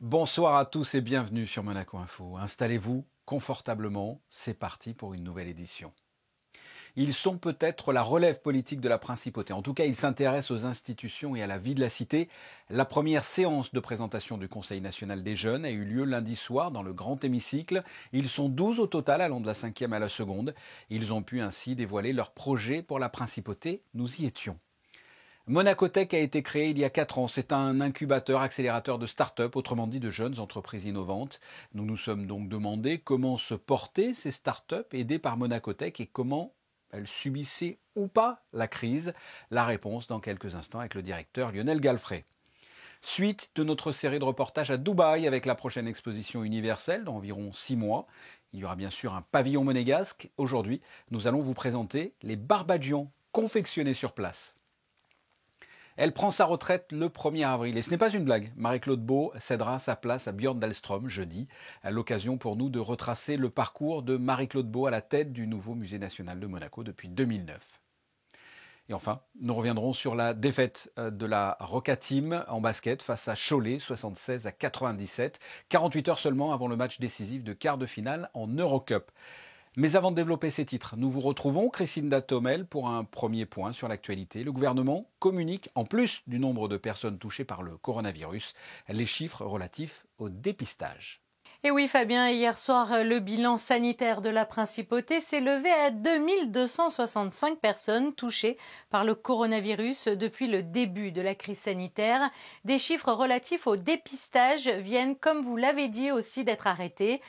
Bonsoir à tous et bienvenue sur Monaco Info. Installez-vous confortablement, c'est parti pour une nouvelle édition. Ils sont peut-être la relève politique de la principauté. En tout cas, ils s'intéressent aux institutions et à la vie de la cité. La première séance de présentation du Conseil national des jeunes a eu lieu lundi soir dans le grand hémicycle. Ils sont 12 au total, allant de la 5e à la seconde. Ils ont pu ainsi dévoiler leur projet pour la principauté. Nous y étions. Monacotech a été créé il y a 4 ans. C'est un incubateur, accélérateur de start-up, autrement dit de jeunes entreprises innovantes. Nous nous sommes donc demandé comment se portaient ces start-up aidées par Monacotech et comment elles subissaient ou pas la crise. La réponse dans quelques instants avec le directeur Lionel Galfray. Suite de notre série de reportages à Dubaï avec la prochaine exposition universelle dans environ 6 mois. Il y aura bien sûr un pavillon monégasque. Aujourd'hui, nous allons vous présenter les barbadjans confectionnés sur place. Elle prend sa retraite le 1er avril. Et ce n'est pas une blague. Marie-Claude Beau cédera sa place à Björn Dahlström jeudi. À l'occasion pour nous de retracer le parcours de Marie-Claude Beau à la tête du nouveau musée national de Monaco depuis 2009. Et enfin, nous reviendrons sur la défaite de la Roca Team en basket face à Cholet, 76-97, 48 heures seulement avant le match décisif de quart de finale en Eurocup. Mais avant de développer ces titres, nous vous retrouvons, Christine Thomel, pour un premier point sur l'actualité. Le gouvernement communique, en plus du nombre de personnes touchées par le coronavirus, les chiffres relatifs au dépistage. Et oui Fabien, hier soir, le bilan sanitaire de la principauté s'est levé à 2265 personnes touchées par le coronavirus depuis le début de la crise sanitaire. Des chiffres relatifs au dépistage viennent, comme vous l'avez dit, aussi d'être arrêtés.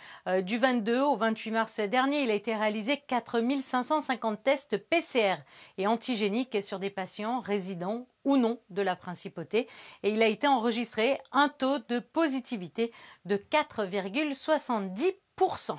Du 22 au 28 mars dernier, il a été réalisé 4550 tests PCR et antigéniques sur des patients résidents ou non de la principauté. Et il a été enregistré un taux de positivité de 4,70%.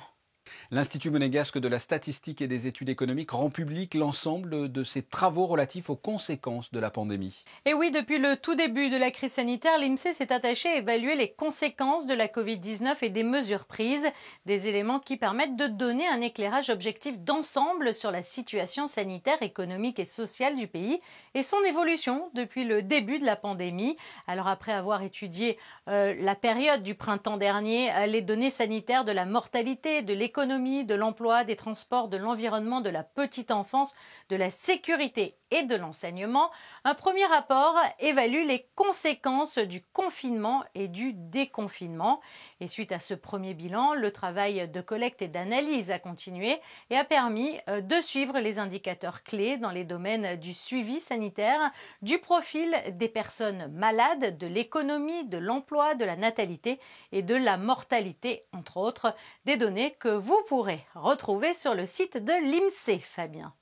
L'Institut monégasque de la statistique et des études économiques rend public l'ensemble de ses travaux relatifs aux conséquences de la pandémie. Et oui, depuis le tout début de la crise sanitaire, l'INSEE s'est attaché à évaluer les conséquences de la Covid-19 et des mesures prises, des éléments qui permettent de donner un éclairage objectif d'ensemble sur la situation sanitaire, économique et sociale du pays et son évolution depuis le début de la pandémie. Alors après avoir étudié la période du printemps dernier, les données sanitaires de la mortalité, de l'économie, de l'emploi, des transports, de l'environnement, de la petite enfance, de la sécurité et de l'enseignement, un premier rapport évalue les conséquences du confinement et du déconfinement. Et suite à ce premier bilan, le travail de collecte et d'analyse a continué et a permis de suivre les indicateurs clés dans les domaines du suivi sanitaire, du profil des personnes malades, de l'économie, de l'emploi, de la natalité et de la mortalité, entre autres, des données que vous pourrez retrouver sur le site de l'INSEE, Fabien.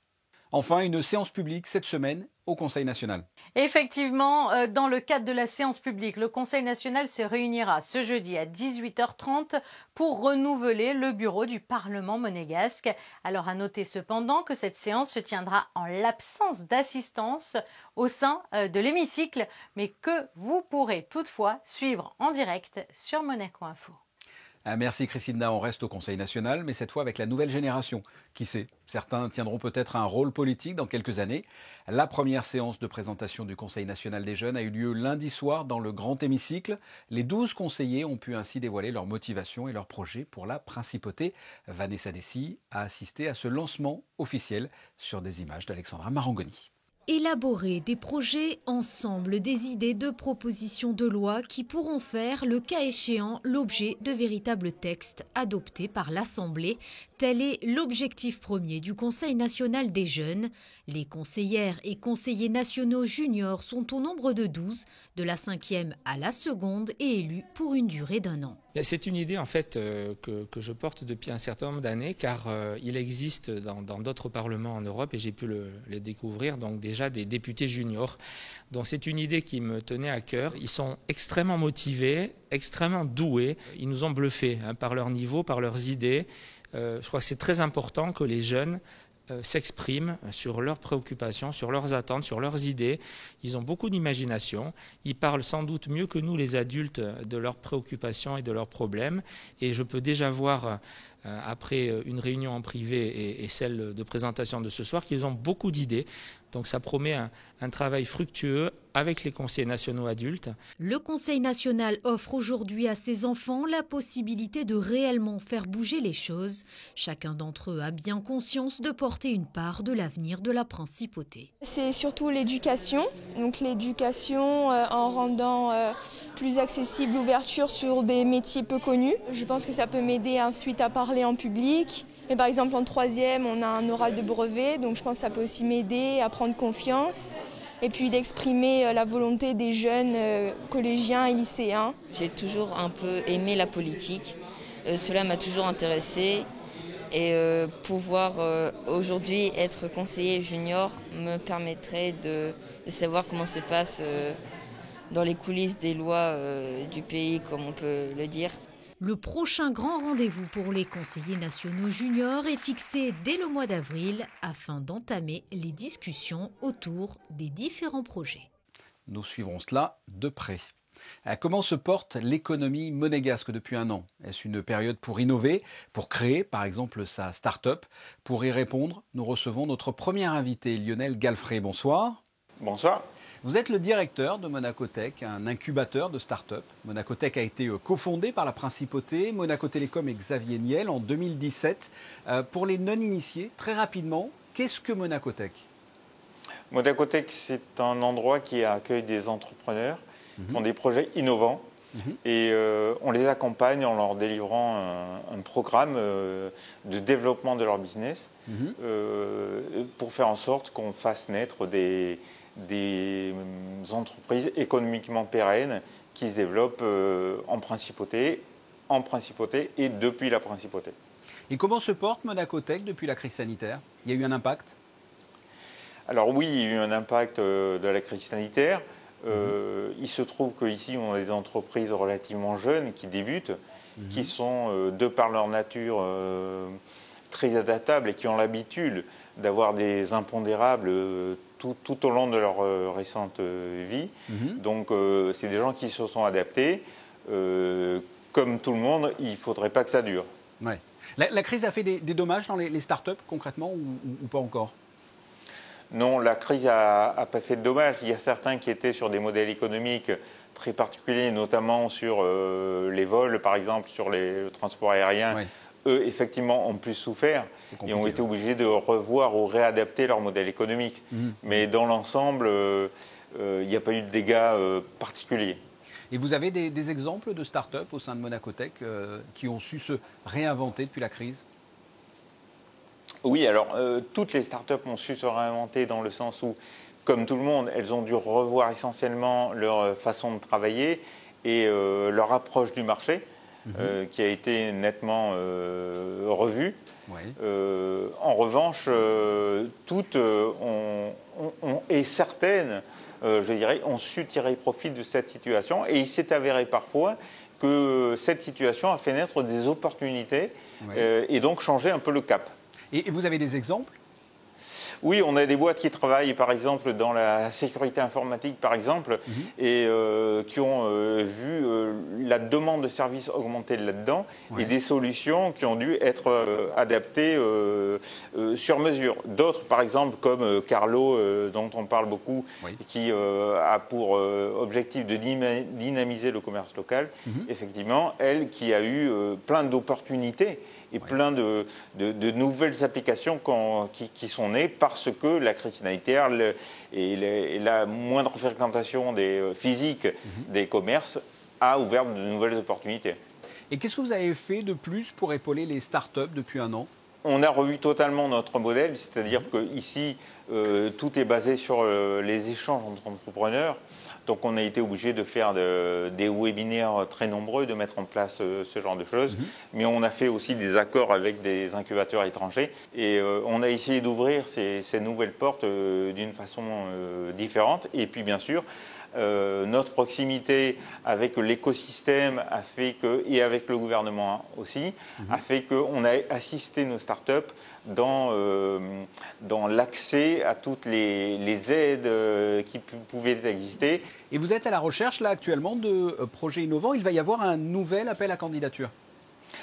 Enfin, une séance publique cette semaine au Conseil national. Effectivement, dans le cadre de la séance publique, le Conseil national se réunira ce jeudi à 18h30 pour renouveler le bureau du Parlement monégasque. Alors à noter cependant que cette séance se tiendra en l'absence d'assistance au sein de l'hémicycle, mais que vous pourrez toutefois suivre en direct sur Monaco Info. Merci Christina, on reste au Conseil national, mais cette fois avec la nouvelle génération. Qui sait, certains tiendront peut-être un rôle politique dans quelques années. La première séance de présentation du Conseil national des jeunes a eu lieu lundi soir dans le grand hémicycle. Les 12 conseillers ont pu ainsi dévoiler leur motivation et leurs projets pour la principauté. Vanessa Dessy a assisté à ce lancement officiel sur des images d'Alexandra Marangoni. Élaborer des projets ensemble, des idées de propositions de loi qui pourront faire, le cas échéant, l'objet de véritables textes adoptés par l'Assemblée. Tel est l'objectif premier du Conseil national des jeunes. Les conseillères et conseillers nationaux juniors sont au nombre de 12, de la 5e à la seconde et élus pour une durée d'1 an. C'est une idée en fait que je porte depuis un certain nombre d'années car il existe dans d'autres parlements en Europe et j'ai pu le découvrir donc déjà des députés juniors. Donc c'est une idée qui me tenait à cœur. Ils sont extrêmement motivés, extrêmement doués. Ils nous ont bluffés par leur niveau, par leurs idées. Je crois que c'est très important que les jeunes s'expriment sur leurs préoccupations, sur leurs attentes, sur leurs idées. Ils ont beaucoup d'imagination. Ils parlent sans doute mieux que nous, les adultes, de leurs préoccupations et de leurs problèmes. Et je peux déjà voir après une réunion en privé et celle de présentation de ce soir, qu'ils ont beaucoup d'idées. Donc ça promet un travail fructueux avec les conseils nationaux adultes. Le Conseil national offre aujourd'hui à ses enfants la possibilité de réellement faire bouger les choses. Chacun d'entre eux a bien conscience de porter une part de l'avenir de la principauté. C'est surtout l'éducation. Donc l'éducation en rendant plus accessible l'ouverture sur des métiers peu connus. Je pense que ça peut m'aider ensuite à parler en public. Mais par exemple en 3e, on a un oral de brevet, donc je pense que ça peut aussi m'aider à prendre confiance et puis d'exprimer la volonté des jeunes collégiens et lycéens. J'ai toujours un peu aimé la politique, cela m'a toujours intéressée et pouvoir aujourd'hui être conseiller junior me permettrait de savoir comment se passe dans les coulisses des lois du pays, comme on peut le dire. Le prochain grand rendez-vous pour les conseillers nationaux juniors est fixé dès le mois d'avril afin d'entamer les discussions autour des différents projets. Nous suivrons cela de près. Comment se porte l'économie monégasque depuis un an? Est-ce une période pour innover, pour créer par exemple sa start-up? Pour y répondre, nous recevons notre premier invité, Lionel Galfré. Bonsoir. Bonsoir. Vous êtes le directeur de Monacotech, un incubateur de start-up. Monacotech a été cofondé par la Principauté, Monaco Télécom et Xavier Niel en 2017. Pour les non-initiés, très rapidement, qu'est-ce que Monacotech? Monacotech, c'est un endroit qui accueille des entrepreneurs qui ont des projets innovants et on les accompagne en leur délivrant un programme de développement de leur business pour faire en sorte qu'on fasse naître des entreprises économiquement pérennes qui se développent en principauté et depuis la principauté. Et comment se porte Monacotech depuis la crise sanitaire? Il y a eu un impact? Alors oui, il y a eu un impact de la crise sanitaire. Il se trouve qu'ici, on a des entreprises relativement jeunes qui débutent, qui sont, de par leur nature, très adaptables et qui ont l'habitude d'avoir des impondérables tout au long de leur récente vie. Donc, c'est des gens qui se sont adaptés. Comme tout le monde, il ne faudrait pas que ça dure. Ouais. La crise a fait des dommages dans les startups, concrètement, ou pas encore? Non, la crise n'a pas fait de dommages. Il y a certains qui étaient sur des modèles économiques très particuliers, notamment sur les vols, par exemple, sur le transport aérien. Ouais. Eux, effectivement, ont plus souffert et ont été obligés de revoir ou réadapter leur modèle économique. Mais dans l'ensemble, il n'y a pas eu de dégâts particuliers. Et vous avez des exemples de start-up au sein de Monacotech qui ont su se réinventer depuis la crise? Oui, alors toutes les start-up ont su se réinventer dans le sens où, comme tout le monde, elles ont dû revoir essentiellement leur façon de travailler et leur approche du marché. Qui a été nettement revue. Oui. En revanche, toutes et certaines, je dirais, ont su tirer profit de cette situation. Et il s'est avéré parfois que cette situation a fait naître des opportunités et donc changer un peu le cap. Et vous avez des exemples? Oui, on a des boîtes qui travaillent, par exemple, dans la sécurité informatique, par exemple, et qui ont vu la demande de services augmenter là-dedans et des solutions qui ont dû être adaptées sur mesure. D'autres, par exemple, comme Carlo, dont on parle beaucoup, qui a pour objectif de dynamiser le commerce local, effectivement, elle qui a eu plein d'opportunités et plein de nouvelles applications qui sont nées parce que la crise sanitaire et la moindre fréquentation physique des commerces a ouvert de nouvelles opportunités. Et qu'est-ce que vous avez fait de plus pour épauler les startups depuis un an? On a revu totalement notre modèle, c'est-à-dire qu'ici, tout est basé sur les échanges entre entrepreneurs. Donc on a été obligé de faire des webinaires très nombreux, de mettre en place ce genre de choses. Mais on a fait aussi des accords avec des incubateurs étrangers. Et on a essayé d'ouvrir ces nouvelles portes d'une façon différente. Et puis bien sûr, notre proximité avec l'écosystème a fait que, et avec le gouvernement aussi, a fait qu'on a assisté nos startups dans l'accès à toutes les aides qui pouvaient exister. Et vous êtes à la recherche là actuellement de projets innovants. Il va y avoir un nouvel appel à candidature.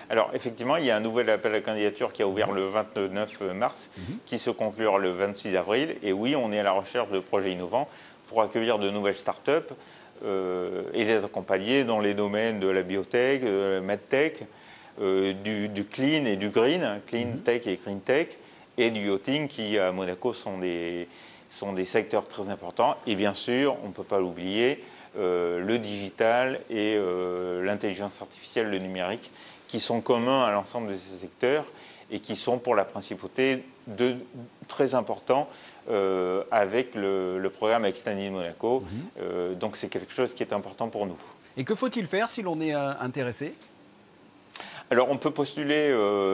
Alors effectivement, il y a un nouvel appel à candidature qui a ouvert le 29 mars, qui se conclura le 26 avril. Et oui, on est à la recherche de projets innovants pour accueillir de nouvelles start-up et les accompagner dans les domaines de la biotech, de la medtech, du clean et du green, clean tech et green tech, et du yachting qui à Monaco sont des secteurs très importants. Et bien sûr, on ne peut pas l'oublier, le digital et l'intelligence artificielle, le numérique, qui sont communs à l'ensemble de ces secteurs et qui sont pour la principauté très importants avec le programme Extended Monaco. Donc c'est quelque chose qui est important pour nous. Et que faut-il faire si l'on est intéressé ? Alors on peut postuler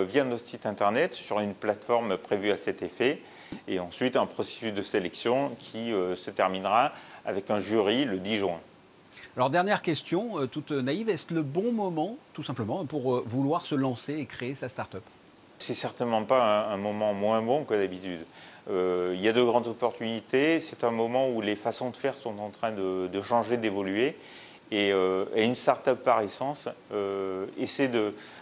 via notre site internet sur une plateforme prévue à cet effet et ensuite un processus de sélection qui se terminera avec un jury le 10 juin. Alors dernière question, toute naïve, est-ce le bon moment tout simplement pour vouloir se lancer et créer sa start-up ? C'est certainement pas un moment moins bon que d'habitude. Il y a de grandes opportunités, c'est un moment où les façons de faire sont en train de changer, d'évoluer. Et une start-up par essence essaie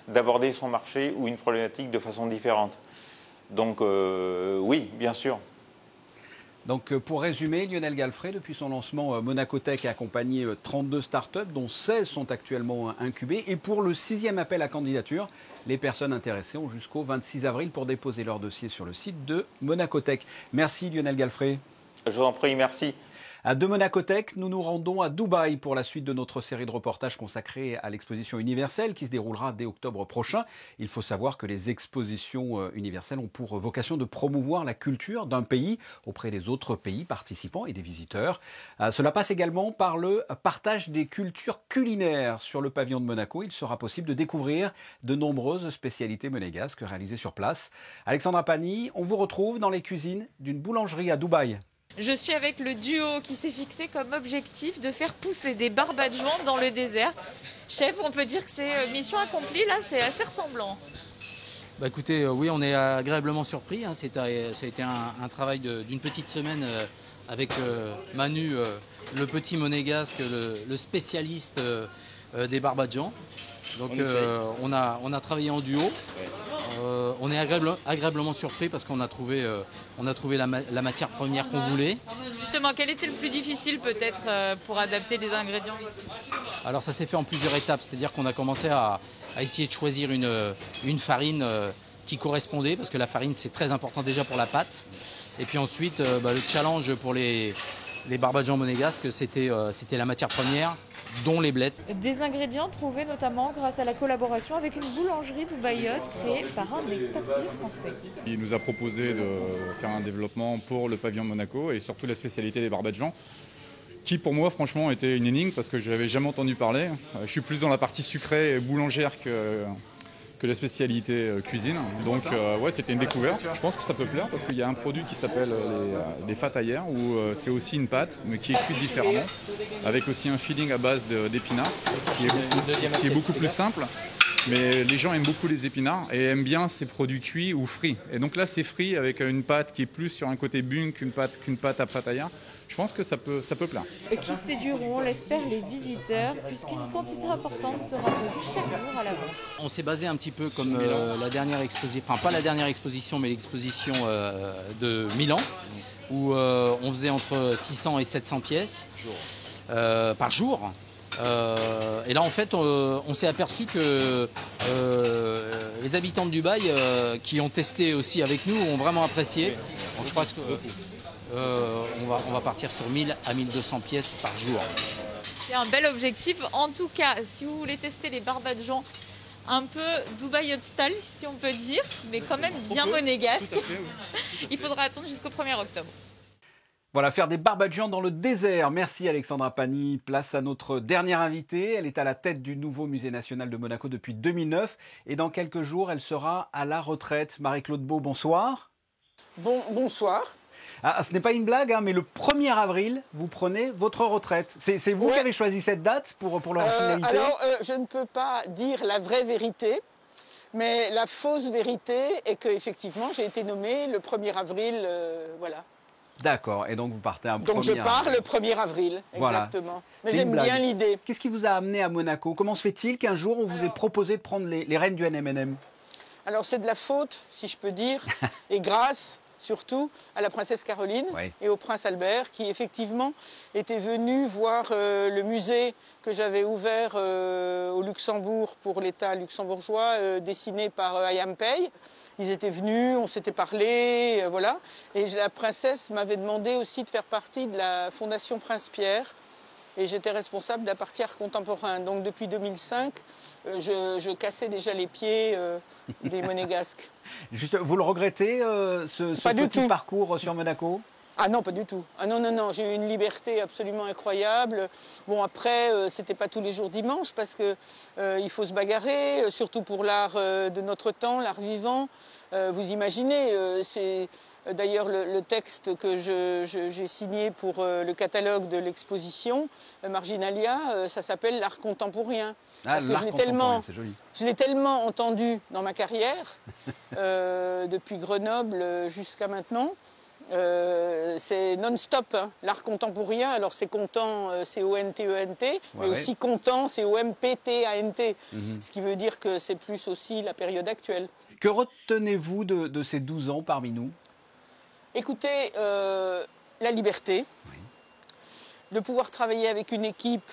d'aborder son marché ou une problématique de façon différente. Donc oui, bien sûr. Donc pour résumer, Lionel Galfrey, depuis son lancement, Monaco Tech a accompagné 32 startups, dont 16 sont actuellement incubées. Et pour le 6e appel à candidature, les personnes intéressées ont jusqu'au 26 avril pour déposer leur dossier sur le site de Monaco Tech. Merci Lionel Galfrey. Je vous en prie, merci. De Monaco Tech, nous nous rendons à Dubaï pour la suite de notre série de reportages consacrée à l'exposition universelle qui se déroulera dès octobre prochain. Il faut savoir que les expositions universelles ont pour vocation de promouvoir la culture d'un pays auprès des autres pays participants et des visiteurs. Cela passe également par le partage des cultures culinaires. Sur le pavillon de Monaco, il sera possible de découvrir de nombreuses spécialités monégasques réalisées sur place. Alexandra Pani, on vous retrouve dans les cuisines d'une boulangerie à Dubaï. Je suis avec le duo qui s'est fixé comme objectif de faire pousser des barbadjans dans le désert. Chef, on peut dire que c'est mission accomplie, là, c'est assez ressemblant. Bah écoutez, oui, on est agréablement surpris. Ça a été un travail d'une petite semaine avec Manu, le petit monégasque, le spécialiste des barbadjans. Donc on a travaillé en duo. On est agréablement surpris parce qu'on a trouvé la matière première qu'on voulait. Justement, quel était le plus difficile peut-être pour adapter les ingrédients ? Alors ça s'est fait en plusieurs étapes, c'est-à-dire qu'on a commencé à essayer de choisir une farine qui correspondait, parce que la farine c'est très important déjà pour la pâte. Et puis ensuite, le challenge pour les barbadjans monégasques, c'était la matière première, dont les blettes. Des ingrédients trouvés notamment grâce à la collaboration avec une boulangerie dubaïote créée par un expatrié français. Il nous a proposé de faire un développement pour le pavillon de Monaco et surtout la spécialité des barbadjans, qui pour moi franchement était une énigme parce que je n'avais jamais entendu parler. Je suis plus dans la partie sucrée et boulangère que la spécialité cuisine. Donc ouais, c'était une découverte. Je pense que ça peut plaire parce qu'il y a un produit qui s'appelle des fataillères où c'est aussi une pâte mais qui est cuite différemment avec aussi un filling à base d'épinards qui est beaucoup plus simple. Mais les gens aiment beaucoup les épinards et aiment bien ces produits cuits ou frits. Et donc là, c'est frit avec une pâte qui est plus sur un côté bung qu'une pâte à fataillère. Je pense que ça peut plaire. Qui séduiront, on l'espère, les visiteurs, puisqu'une quantité importante sera prévue chaque jour à la vente. On s'est basé un petit peu comme la dernière exposition, enfin pas la dernière exposition, mais l'exposition de Milan, où on faisait entre 600 et 700 pièces par jour. Et là, en fait, on s'est aperçu que les habitants de Dubaï, qui ont testé aussi avec nous, ont vraiment apprécié. Donc, je pense que on va partir sur 1000 à 1200 pièces par jour. C'est un bel objectif. En tout cas, si vous voulez tester les barbadjans un peu Dubaï hot style, si on peut dire, mais quand même bien monégasque, il faudra attendre jusqu'au 1er octobre. Voilà, faire des barbadjans dans le désert. Merci Alexandra Pani. Place à notre dernière invitée. Elle est à la tête du nouveau musée national de Monaco depuis 2009. Et dans quelques jours, elle sera à la retraite. Marie-Claude Beau, bonsoir. Bonsoir. Ce n'est pas une blague, mais le 1er avril, vous prenez votre retraite. C'est vous qui avez choisi cette date pour l'originalité ? Alors, je ne peux pas dire la vraie vérité, mais la fausse vérité est qu'effectivement, j'ai été nommée le 1er avril, voilà. D'accord, et donc vous partez un 1er Donc je pars le 1er avril, voilà. exactement. Mais j'aime bien l'idée. Qu'est-ce qui vous a amené à Monaco? Comment se fait-il qu'un jour on vous ait proposé de prendre les rênes du NMNM? Alors c'est de la faute, si je peux dire, et grâce surtout à la princesse Caroline et au prince Albert, qui effectivement étaient venus voir le musée que j'avais ouvert au Luxembourg pour l'État luxembourgeois, dessiné par Ayam Pei. Ils étaient venus, on s'était parlé, voilà. Et la princesse m'avait demandé aussi de faire partie de la Fondation Prince Pierre. Et j'étais responsable de la partie art contemporain. Donc depuis 2005, je cassais déjà les pieds des monégasques. Juste, vous le regrettez, ce petit parcours sur Monaco? Ah non, pas du tout. Ah non, non, non, j'ai eu une liberté absolument incroyable. Bon, après, c'était pas tous les jours dimanche parce que il faut se bagarrer, surtout pour l'art de notre temps, l'art vivant. Vous imaginez, c'est d'ailleurs le texte que j'ai signé pour le catalogue de l'exposition Marginalia, ça s'appelle l'art contemporain. Parce que je l'ai tellement entendu dans ma carrière, depuis Grenoble jusqu'à maintenant. C'est non-stop, hein. L'art contemporain, alors c'est content, C-O-N-T-E-N-T, mais aussi content, C-O-M-P-T-A-N-T, ce qui veut dire que c'est plus aussi la période actuelle. Que retenez-vous de ces 12 ans parmi nous? Écoutez, la liberté, de pouvoir travailler avec une équipe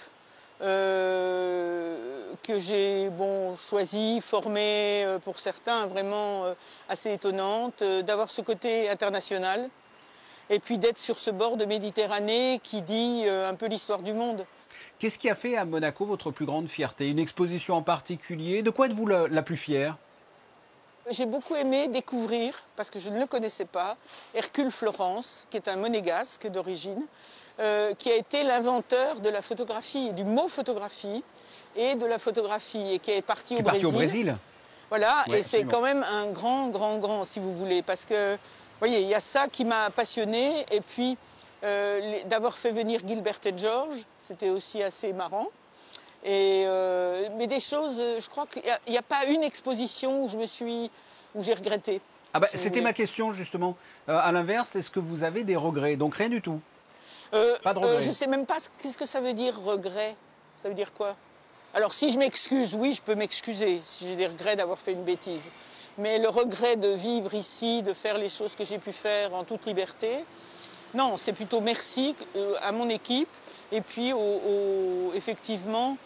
que j'ai choisie, formée pour certains, vraiment assez étonnante, d'avoir ce côté international et puis d'être sur ce bord de Méditerranée qui dit un peu l'histoire du monde. Qu'est-ce qui a fait à Monaco votre plus grande fierté? Une exposition en particulier? De quoi êtes-vous la plus fière? J'ai beaucoup aimé découvrir, parce que je ne le connaissais pas, Hercule Florence, qui est un monégasque d'origine, qui a été l'inventeur de la photographie, du mot photographie et de la photographie, et qui est parti au Brésil. Voilà, et c'est quand même un grand, si vous voulez, parce que, vous voyez, il y a ça qui m'a passionnée, et puis d'avoir fait venir Gilbert et George, c'était aussi assez marrant. Mais des choses, je crois qu'il n'y a pas une exposition où j'ai regretté. Ah bah, c'était ma question justement. À l'inverse, est-ce que vous avez des regrets? Donc rien du tout. Pas de regrets. Je ne sais même pas qu'est-ce que ça veut dire regret. Ça veut dire quoi? Alors si je m'excuse, oui, je peux m'excuser si j'ai des regrets d'avoir fait une bêtise. Mais le regret de vivre ici, de faire les choses que j'ai pu faire en toute liberté, non, c'est plutôt merci à mon équipe et puis effectivement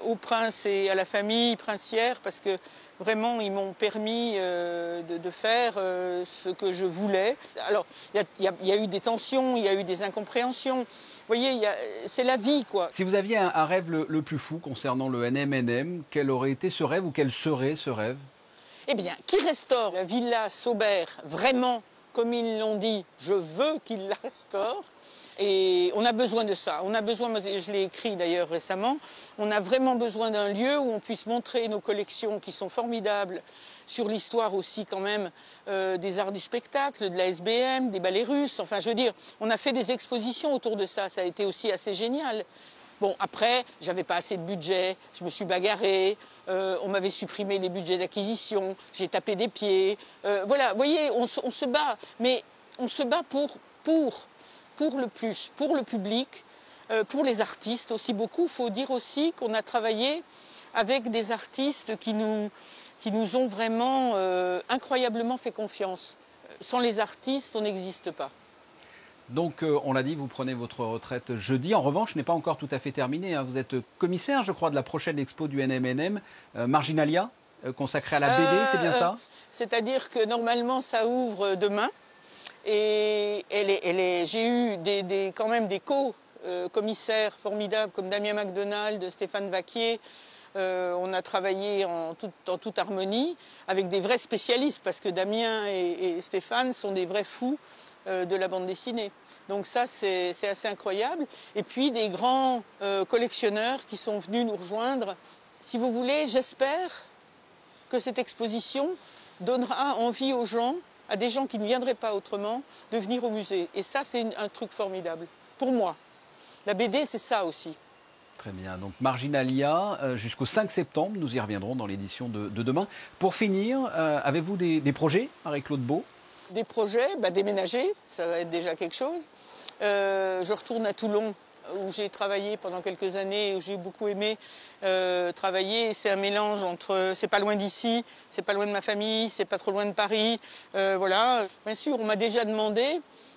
au prince et à la famille princière, parce que vraiment ils m'ont permis de faire ce que je voulais. Alors il y a eu des tensions, il y a eu des incompréhensions. Vous voyez, c'est la vie, quoi. Si vous aviez un rêve le plus fou concernant le NMNM, quel aurait été ce rêve ou quel serait ce rêve? Eh bien, qui restaure la villa Saubert vraiment comme ils l'ont dit, je veux qu'ils la restaurent. Et on a besoin de ça. On a besoin, je l'ai écrit d'ailleurs récemment, on a vraiment besoin d'un lieu où on puisse montrer nos collections qui sont formidables, sur l'histoire aussi quand même des arts du spectacle, de la SBM, des ballets russes. Enfin, je veux dire, on a fait des expositions autour de ça. Ça a été aussi assez génial. Bon, après, j'avais pas assez de budget, je me suis bagarrée, on m'avait supprimé les budgets d'acquisition, j'ai tapé des pieds. Voilà, vous voyez, on se bat, mais on se bat pour le public, pour les artistes aussi beaucoup. Il faut dire aussi qu'on a travaillé avec des artistes qui nous ont vraiment incroyablement fait confiance. Sans les artistes, on n'existe pas. Donc, on l'a dit, vous prenez votre retraite jeudi. En revanche, ce n'est pas encore tout à fait terminé, hein. Vous êtes commissaire, je crois, de la prochaine expo du NMNM, Marginalia, consacrée à la BD, c'est bien ça? C'est-à-dire que normalement, ça ouvre demain. Et j'ai eu quand même des co-commissaires formidables comme Damien MacDonald, Stéphane Vaquier. On a travaillé en toute harmonie avec des vrais spécialistes, parce que Damien et Stéphane sont des vrais fous de la bande dessinée. Donc ça, c'est assez incroyable. Et puis des grands collectionneurs qui sont venus nous rejoindre. Si vous voulez, j'espère que cette exposition donnera envie aux gens, à des gens qui ne viendraient pas autrement, de venir au musée. Et ça, c'est un truc formidable, pour moi. La BD, c'est ça aussi. Très bien, donc Marginalia, jusqu'au 5 septembre, nous y reviendrons dans l'édition de demain. Pour finir, avez-vous des projets avec Claude Beau? des projets, déménager, ça va être déjà quelque chose. Je retourne à Toulon, où j'ai travaillé pendant quelques années, où j'ai beaucoup aimé travailler. C'est un mélange entre, c'est pas loin d'ici, c'est pas loin de ma famille, c'est pas trop loin de Paris. Voilà. Bien sûr, on m'a déjà demandé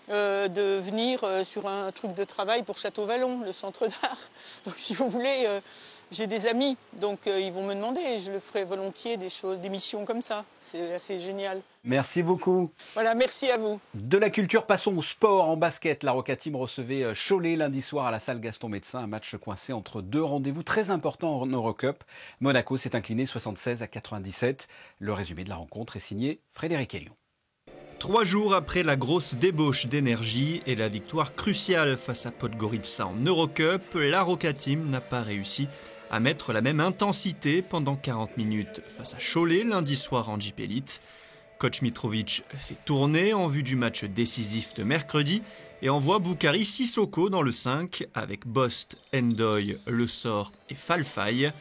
de venir sur un truc de travail pour Château-Vallon, le centre d'art. Donc si vous voulez, j'ai des amis, donc ils vont me demander et je le ferai volontiers, des missions comme ça. C'est assez génial. Merci beaucoup. Voilà, merci à vous. De la culture, passons au sport. En basket, la Roca Team recevait Cholet lundi soir à la salle Gaston Médecin. Un match coincé entre deux rendez-vous très importants en Eurocup. Monaco s'est incliné 76-97. Le résumé de la rencontre est signé Frédéric Elion. 3 jours après la grosse débauche d'énergie et la victoire cruciale face à Podgorica en Eurocup, la Roca Team n'a pas réussi à mettre la même intensité pendant 40 minutes face à Cholet lundi soir en Jeep Elite. Coach Mitrovic fait tourner en vue du match décisif de mercredi et envoie Boukari Sissoko dans le 5 avec Bost, Ndoye, Le Sort et Falfaye.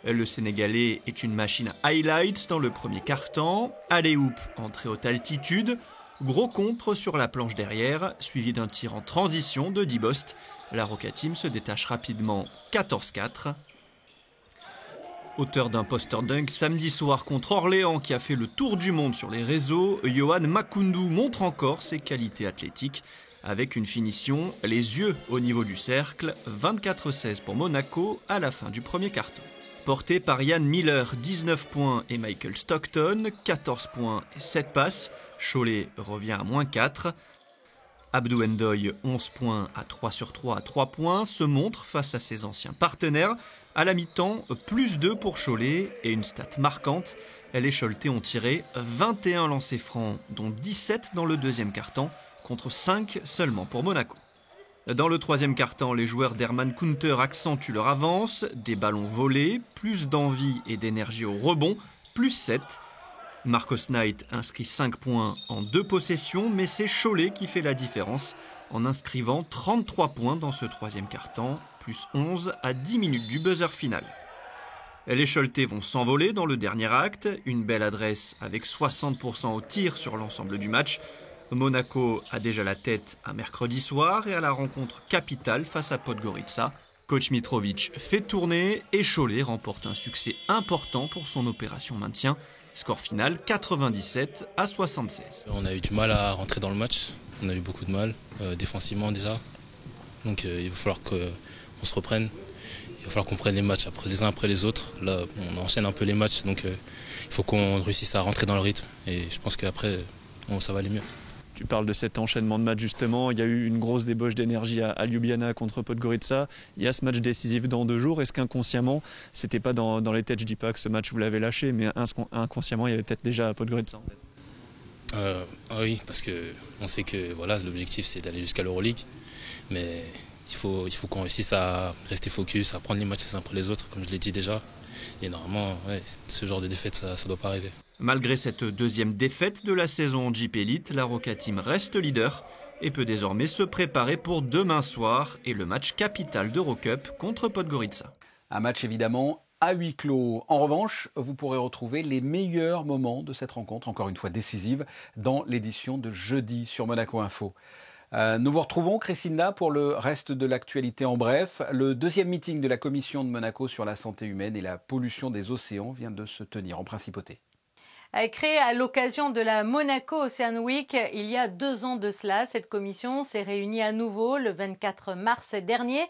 Le Sénégalais est une machine à highlights dans le premier quart-temps, alley-oop en très haute altitude, gros contre sur la planche derrière, suivi d'un tir en transition de Dibost. La Roca Team se détache rapidement 14-4. Auteur d'un poster dunk samedi soir contre Orléans qui a fait le tour du monde sur les réseaux, Yohan Makoundou montre encore ses qualités athlétiques avec une finition les yeux au niveau du cercle, 24-16 pour Monaco à la fin du premier quart-temps. Porté par Yann Miller, 19 points et Michael Stockton, 14 points et 7 passes, Cholet revient à -4. Abdou Ndoye, 11 points à 3 sur 3 à 3 points, se montre face à ses anciens partenaires. À la mi-temps, +2 pour Cholet et une stat marquante. Les Choletais ont tiré 21 lancers francs, dont 17 dans le deuxième quart-temps, contre 5 seulement pour Monaco. Dans le troisième quart-temps, les joueurs d'Herman Kunter accentuent leur avance, des ballons volés, plus d'envie et d'énergie au rebond, +7. Marcos Knight inscrit 5 points en 2 possessions, mais c'est Cholet qui fait la différence en inscrivant 33 points dans ce troisième quart-temps, +11 à 10 minutes du buzzer final. Les Choletais vont s'envoler dans le dernier acte, une belle adresse avec 60% au tir sur l'ensemble du match. Monaco a déjà la tête à mercredi soir et à la rencontre capitale face à Podgorica. Coach Mitrovic fait tourner et Cholet remporte un succès important pour son opération maintien. Score final 97-76. On a eu du mal à rentrer dans le match, on a eu beaucoup de mal, défensivement déjà. Donc il va falloir qu'on se reprenne, il va falloir qu'on prenne les matchs les uns après les autres. Là on enchaîne un peu les matchs, donc il faut qu'on réussisse à rentrer dans le rythme. Et je pense qu'après ça va aller mieux. Tu parles de cet enchaînement de matchs justement, il y a eu une grosse débauche d'énergie à Ljubljana contre Podgorica, il y a ce match décisif dans 2 jours, est-ce qu'inconsciemment, c'était pas dans les têtes, je dis pas que ce match vous l'avez lâché, mais inconsciemment il y avait peut-être déjà Podgorica en tête. Oui, parce qu'on sait que voilà, l'objectif c'est d'aller jusqu'à l'Euroleague, mais il faut qu'on réussisse à rester focus, à prendre les matchs les uns après les autres, comme je l'ai dit déjà, et normalement ce genre de défaite ça doit pas arriver. Malgré cette deuxième défaite de la saison en Jeep Elite, la Roca Team reste leader et peut désormais se préparer pour demain soir et le match capital d'Eurocup contre Podgorica. Un match évidemment à huis clos. En revanche, vous pourrez retrouver les meilleurs moments de cette rencontre, encore une fois décisive, dans l'édition de jeudi sur Monaco Info. Nous vous retrouvons, Christina, pour le reste de l'actualité en bref. Le deuxième meeting de la commission de Monaco sur la santé humaine et la pollution des océans vient de se tenir en principauté. Créée à l'occasion de la Monaco Ocean Week il y a 2 ans de cela, cette commission s'est réunie à nouveau le 24 mars dernier.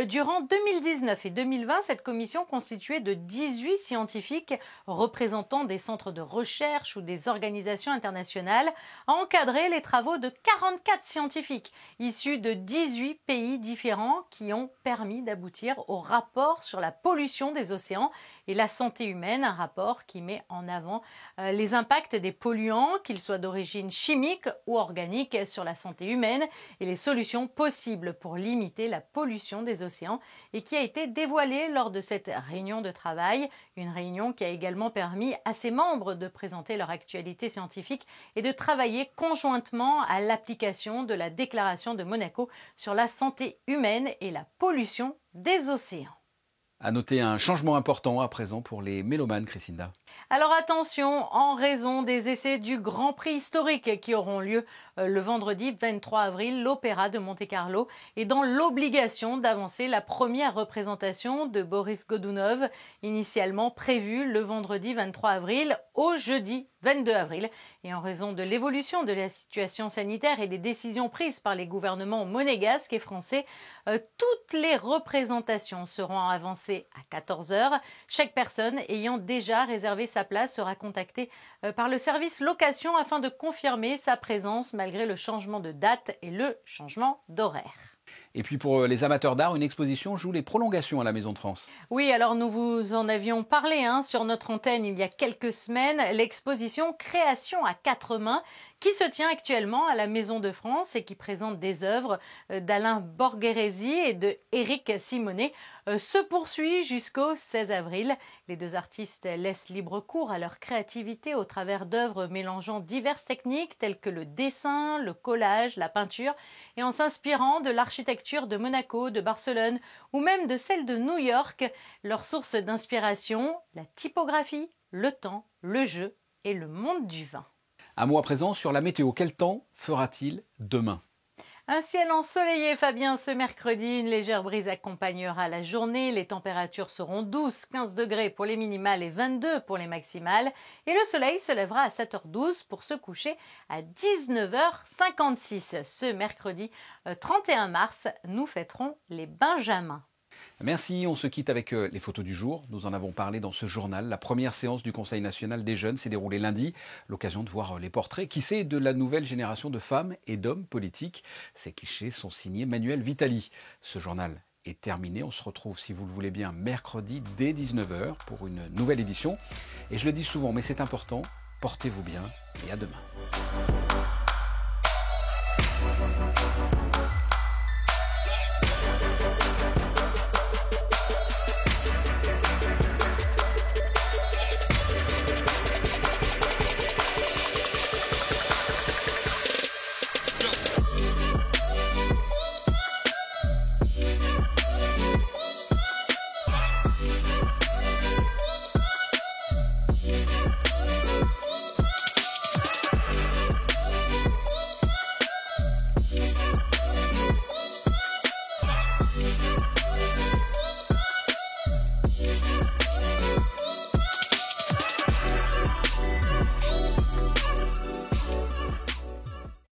Durant 2019 et 2020, cette commission constituée de 18 scientifiques représentant des centres de recherche ou des organisations internationales a encadré les travaux de 44 scientifiques issus de 18 pays différents qui ont permis d'aboutir au rapport sur la pollution des océans et la santé humaine, un rapport qui met en avant les impacts des polluants, qu'ils soient d'origine chimique ou organique, sur la santé humaine et les solutions possibles pour limiter la pollution des océans et qui a été dévoilé lors de cette réunion de travail, une réunion qui a également permis à ses membres de présenter leur actualité scientifique et de travailler conjointement à l'application de la déclaration de Monaco sur la santé humaine et la pollution des océans. À noter un changement important à présent pour les mélomanes, Christinda. Alors attention, en raison des essais du Grand Prix historique qui auront lieu le vendredi 23 avril, l'Opéra de Monte-Carlo est dans l'obligation d'avancer la première représentation de Boris Godunov, initialement prévue le vendredi 23 avril au jeudi 22 avril. Et en raison de l'évolution de la situation sanitaire et des décisions prises par les gouvernements monégasques et français, toutes les représentations seront avancées à 14h. Chaque personne ayant déjà réservé sa place sera contactée par le service location afin de confirmer sa présence malgré le changement de date et le changement d'horaire. Et puis pour les amateurs d'art, une exposition joue les prolongations à la Maison de France. Oui, alors nous vous en avions parlé sur notre antenne il y a quelques semaines, l'exposition Création à quatre mains qui se tient actuellement à la Maison de France et qui présente des œuvres d'Alain Borghese et de Éric Simonet se poursuit jusqu'au 16 avril. Les deux artistes laissent libre cours à leur créativité au travers d'œuvres mélangeant diverses techniques telles que le dessin, le collage, la peinture et en s'inspirant de l'architecture de Monaco, de Barcelone ou même de celle de New York. Leur source d'inspiration, la typographie, le temps, le jeu et le monde du vin. Un mot à présent sur la météo. Quel temps fera-t-il demain ? Un ciel ensoleillé, Fabien, ce mercredi. Une légère brise accompagnera la journée. Les températures seront 12-15 degrés pour les minimales et 22 pour les maximales. Et le soleil se lèvera à 7h12 pour se coucher à 19h56. Ce mercredi 31 mars, nous fêterons les Benjamins. Merci, on se quitte avec les photos du jour. Nous en avons parlé dans ce journal. La première séance du Conseil national des jeunes s'est déroulée lundi. L'occasion de voir les portraits, qui sait, de la nouvelle génération de femmes et d'hommes politiques. Ces clichés sont signés Manuel Vitali. Ce journal est terminé. On se retrouve, si vous le voulez bien, mercredi dès 19h pour une nouvelle édition. Et je le dis souvent, mais c'est important, portez-vous bien et à demain.